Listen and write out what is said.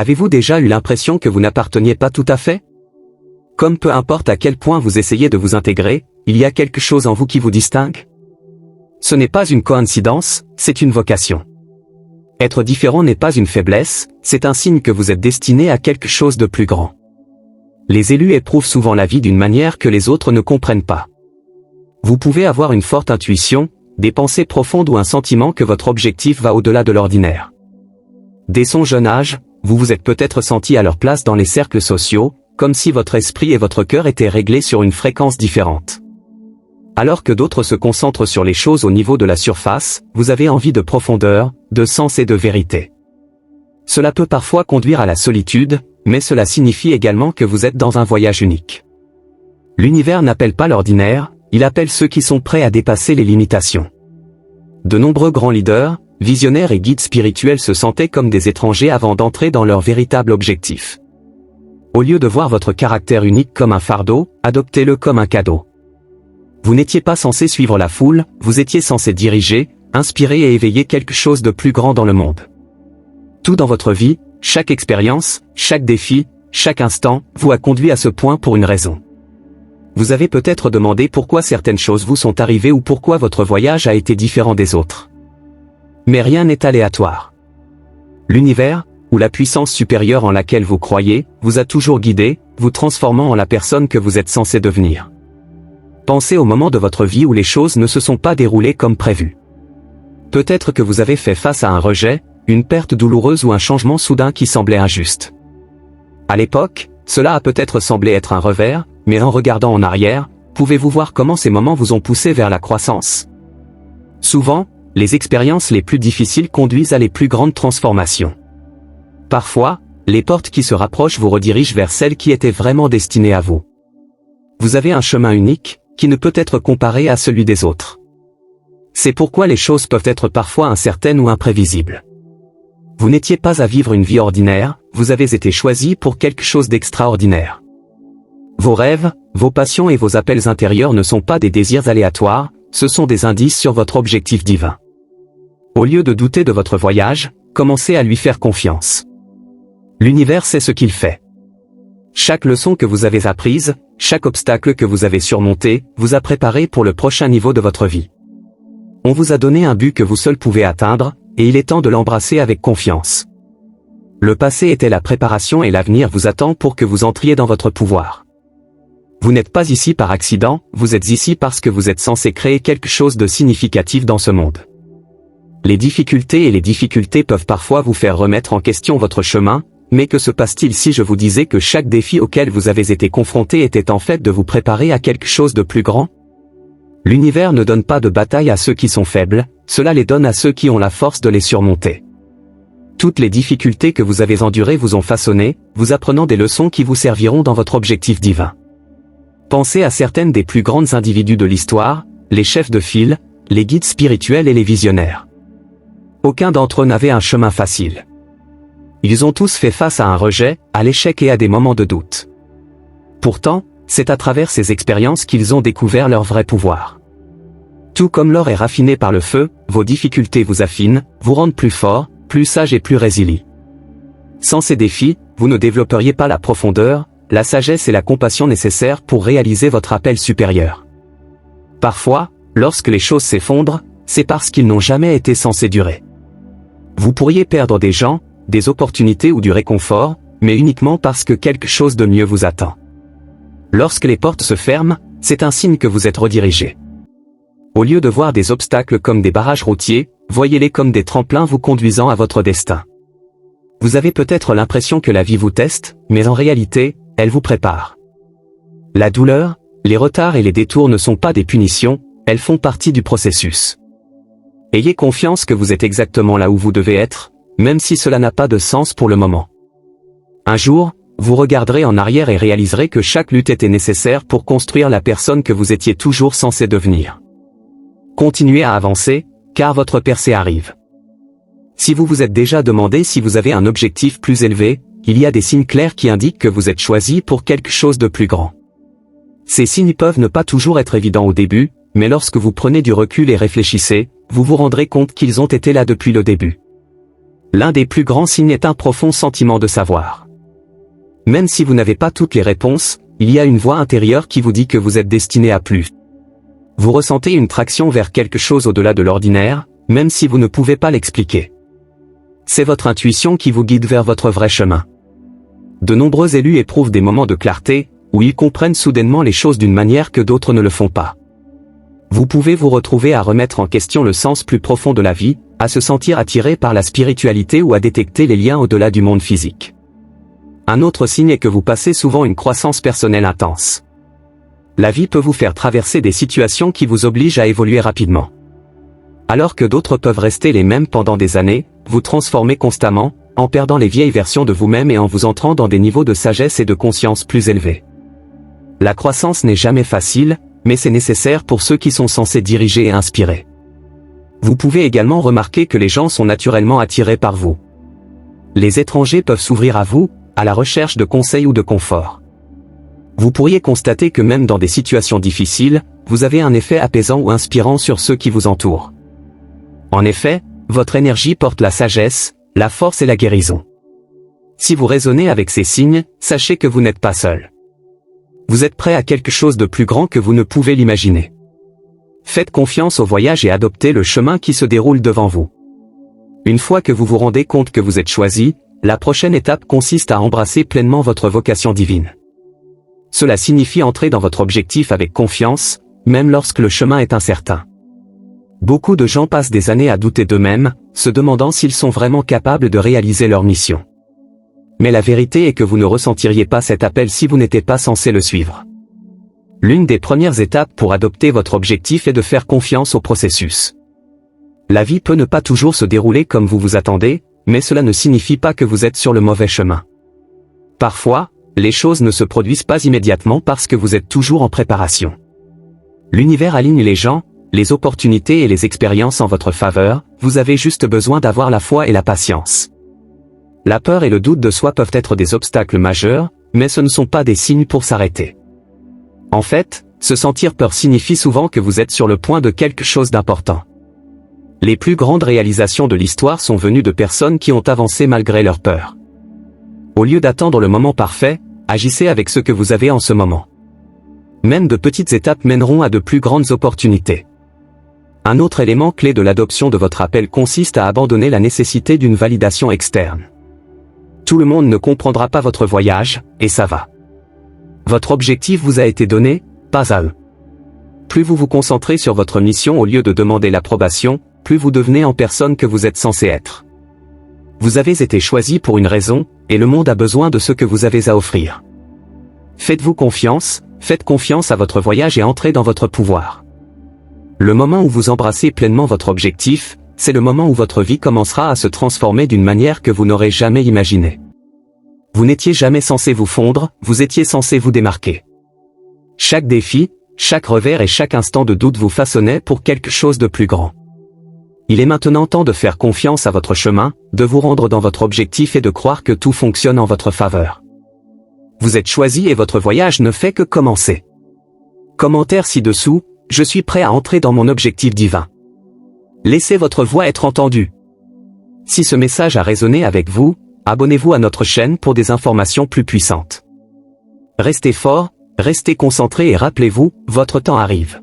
Avez-vous déjà eu l'impression que vous n'apparteniez pas tout à fait? Comme peu importe à quel point vous essayez de vous intégrer, il y a quelque chose en vous qui vous distingue? Ce n'est pas une coïncidence, c'est une vocation. Être différent n'est pas une faiblesse, c'est un signe que vous êtes destiné à quelque chose de plus grand. Les élus éprouvent souvent la vie d'une manière que les autres ne comprennent pas. Vous pouvez avoir une forte intuition, des pensées profondes ou un sentiment que votre objectif va au-delà de l'ordinaire. Dès son jeune âge, vous vous êtes peut-être senti à leur place dans les cercles sociaux, comme si votre esprit et votre cœur étaient réglés sur une fréquence différente. Alors que d'autres se concentrent sur les choses au niveau de la surface, vous avez envie de profondeur, de sens et de vérité. Cela peut parfois conduire à la solitude, mais cela signifie également que vous êtes dans un voyage unique. L'univers n'appelle pas l'ordinaire, il appelle ceux qui sont prêts à dépasser les limitations. De nombreux grands leaders, visionnaires et guides spirituels se sentaient comme des étrangers avant d'entrer dans leur véritable objectif. Au lieu de voir votre caractère unique comme un fardeau, adoptez-le comme un cadeau. Vous n'étiez pas censé suivre la foule, vous étiez censé diriger, inspirer et éveiller quelque chose de plus grand dans le monde. Tout dans votre vie, chaque expérience, chaque défi, chaque instant, vous a conduit à ce point pour une raison. Vous avez peut-être demandé pourquoi certaines choses vous sont arrivées ou pourquoi votre voyage a été différent des autres. Mais rien n'est aléatoire. L'univers, ou la puissance supérieure en laquelle vous croyez, vous a toujours guidé, vous transformant en la personne que vous êtes censé devenir. Pensez au moment de votre vie où les choses ne se sont pas déroulées comme prévu. Peut-être que vous avez fait face à un rejet, une perte douloureuse ou un changement soudain qui semblait injuste. À l'époque, cela a peut-être semblé être un revers, mais en regardant en arrière, pouvez-vous voir comment ces moments vous ont poussé vers la croissance? Souvent, les expériences les plus difficiles conduisent à les plus grandes transformations. Parfois, les portes qui se rapprochent vous redirigent vers celles qui étaient vraiment destinées à vous. Vous avez un chemin unique, qui ne peut être comparé à celui des autres. C'est pourquoi les choses peuvent être parfois incertaines ou imprévisibles. Vous n'étiez pas à vivre une vie ordinaire, vous avez été choisi pour quelque chose d'extraordinaire. Vos rêves, vos passions et vos appels intérieurs ne sont pas des désirs aléatoires, ce sont des indices sur votre objectif divin. Au lieu de douter de votre voyage, commencez à lui faire confiance. L'univers sait ce qu'il fait. Chaque leçon que vous avez apprise, chaque obstacle que vous avez surmonté, vous a préparé pour le prochain niveau de votre vie. On vous a donné un but que vous seul pouvez atteindre, et il est temps de l'embrasser avec confiance. Le passé était la préparation et l'avenir vous attend pour que vous entriez dans votre pouvoir. Vous n'êtes pas ici par accident, vous êtes ici parce que vous êtes censé créer quelque chose de significatif dans ce monde. Les difficultés peuvent parfois vous faire remettre en question votre chemin, mais que se passe-t-il si je vous disais que chaque défi auquel vous avez été confronté était en fait de vous préparer à quelque chose de plus grand? L'univers ne donne pas de bataille à ceux qui sont faibles, cela les donne à ceux qui ont la force de les surmonter. Toutes les difficultés que vous avez endurées vous ont façonné, vous apprenant des leçons qui vous serviront dans votre objectif divin. Pensez à certaines des plus grandes individus de l'histoire, les chefs de file, les guides spirituels et les visionnaires. Aucun d'entre eux n'avait un chemin facile. Ils ont tous fait face à un rejet, à l'échec et à des moments de doute. Pourtant, c'est à travers ces expériences qu'ils ont découvert leur vrai pouvoir. Tout comme l'or est raffiné par le feu, vos difficultés vous affinent, vous rendent plus fort, plus sage et plus résilient. Sans ces défis, vous ne développeriez pas la profondeur, la sagesse et la compassion nécessaires pour réaliser votre appel supérieur. Parfois, lorsque les choses s'effondrent, c'est parce qu'ils n'ont jamais été censés durer. Vous pourriez perdre des gens, des opportunités ou du réconfort, mais uniquement parce que quelque chose de mieux vous attend. Lorsque les portes se ferment, c'est un signe que vous êtes redirigé. Au lieu de voir des obstacles comme des barrages routiers, voyez-les comme des tremplins vous conduisant à votre destin. Vous avez peut-être l'impression que la vie vous teste, mais en réalité, elle vous prépare. La douleur, les retards et les détours ne sont pas des punitions, elles font partie du processus. Ayez confiance que vous êtes exactement là où vous devez être, même si cela n'a pas de sens pour le moment. Un jour, vous regarderez en arrière et réaliserez que chaque lutte était nécessaire pour construire la personne que vous étiez toujours censé devenir. Continuez à avancer, car votre percée arrive. Si vous vous êtes déjà demandé si vous avez un objectif plus élevé, il y a des signes clairs qui indiquent que vous êtes choisi pour quelque chose de plus grand. Ces signes peuvent ne pas toujours être évidents au début, mais lorsque vous prenez du recul et réfléchissez, vous vous rendrez compte qu'ils ont été là depuis le début. L'un des plus grands signes est un profond sentiment de savoir. Même si vous n'avez pas toutes les réponses, il y a une voix intérieure qui vous dit que vous êtes destiné à plus. Vous ressentez une traction vers quelque chose au-delà de l'ordinaire, même si vous ne pouvez pas l'expliquer. C'est votre intuition qui vous guide vers votre vrai chemin. De nombreux élus éprouvent des moments de clarté, où ils comprennent soudainement les choses d'une manière que d'autres ne le font pas. Vous pouvez vous retrouver à remettre en question le sens plus profond de la vie, à se sentir attiré par la spiritualité ou à détecter les liens au-delà du monde physique. Un autre signe est que vous passez souvent une croissance personnelle intense. La vie peut vous faire traverser des situations qui vous obligent à évoluer rapidement. Alors que d'autres peuvent rester les mêmes pendant des années, vous transformez constamment, en perdant les vieilles versions de vous-même et en vous entrant dans des niveaux de sagesse et de conscience plus élevés. La croissance n'est jamais facile, mais c'est nécessaire pour ceux qui sont censés diriger et inspirer. Vous pouvez également remarquer que les gens sont naturellement attirés par vous. Les étrangers peuvent s'ouvrir à vous, à la recherche de conseils ou de confort. Vous pourriez constater que même dans des situations difficiles, vous avez un effet apaisant ou inspirant sur ceux qui vous entourent. En effet, votre énergie porte la sagesse, la force et la guérison. Si vous résonnez avec ces signes, sachez que vous n'êtes pas seul. Vous êtes prêt à quelque chose de plus grand que vous ne pouvez l'imaginer. Faites confiance au voyage et adoptez le chemin qui se déroule devant vous. Une fois que vous vous rendez compte que vous êtes choisi, la prochaine étape consiste à embrasser pleinement votre vocation divine. Cela signifie entrer dans votre objectif avec confiance, même lorsque le chemin est incertain. Beaucoup de gens passent des années à douter d'eux-mêmes, se demandant s'ils sont vraiment capables de réaliser leur mission. Mais la vérité est que vous ne ressentiriez pas cet appel si vous n'étiez pas censé le suivre. L'une des premières étapes pour adopter votre objectif est de faire confiance au processus. La vie peut ne pas toujours se dérouler comme vous vous attendez, mais cela ne signifie pas que vous êtes sur le mauvais chemin. Parfois, les choses ne se produisent pas immédiatement parce que vous êtes toujours en préparation. L'univers aligne les gens, les opportunités et les expériences en votre faveur, vous avez juste besoin d'avoir la foi et la patience. La peur et le doute de soi peuvent être des obstacles majeurs, mais ce ne sont pas des signes pour s'arrêter. En fait, se sentir peur signifie souvent que vous êtes sur le point de quelque chose d'important. Les plus grandes réalisations de l'histoire sont venues de personnes qui ont avancé malgré leur peur. Au lieu d'attendre le moment parfait, agissez avec ce que vous avez en ce moment. Même de petites étapes mèneront à de plus grandes opportunités. Un autre élément clé de l'adoption de votre appel consiste à abandonner la nécessité d'une validation externe. Tout le monde ne comprendra pas votre voyage, et ça va. Votre objectif vous a été donné, pas à eux. Plus vous vous concentrez sur votre mission au lieu de demander l'approbation, plus vous devenez en personne que vous êtes censé être. Vous avez été choisi pour une raison, et le monde a besoin de ce que vous avez à offrir. Faites-vous confiance, faites confiance à votre voyage et entrez dans votre pouvoir. Le moment où vous embrassez pleinement votre objectif, c'est le moment où votre vie commencera à se transformer d'une manière que vous n'aurez jamais imaginée. Vous n'étiez jamais censé vous fondre, vous étiez censé vous démarquer. Chaque défi, chaque revers et chaque instant de doute vous façonnait pour quelque chose de plus grand. Il est maintenant temps de faire confiance à votre chemin, de vous rendre dans votre objectif et de croire que tout fonctionne en votre faveur. Vous êtes choisi et votre voyage ne fait que commencer. Commentaire ci-dessous, je suis prêt à entrer dans mon objectif divin. Laissez votre voix être entendue. Si ce message a résonné avec vous, abonnez-vous à notre chaîne pour des informations plus puissantes. Restez fort, restez concentré et rappelez-vous, votre temps arrive.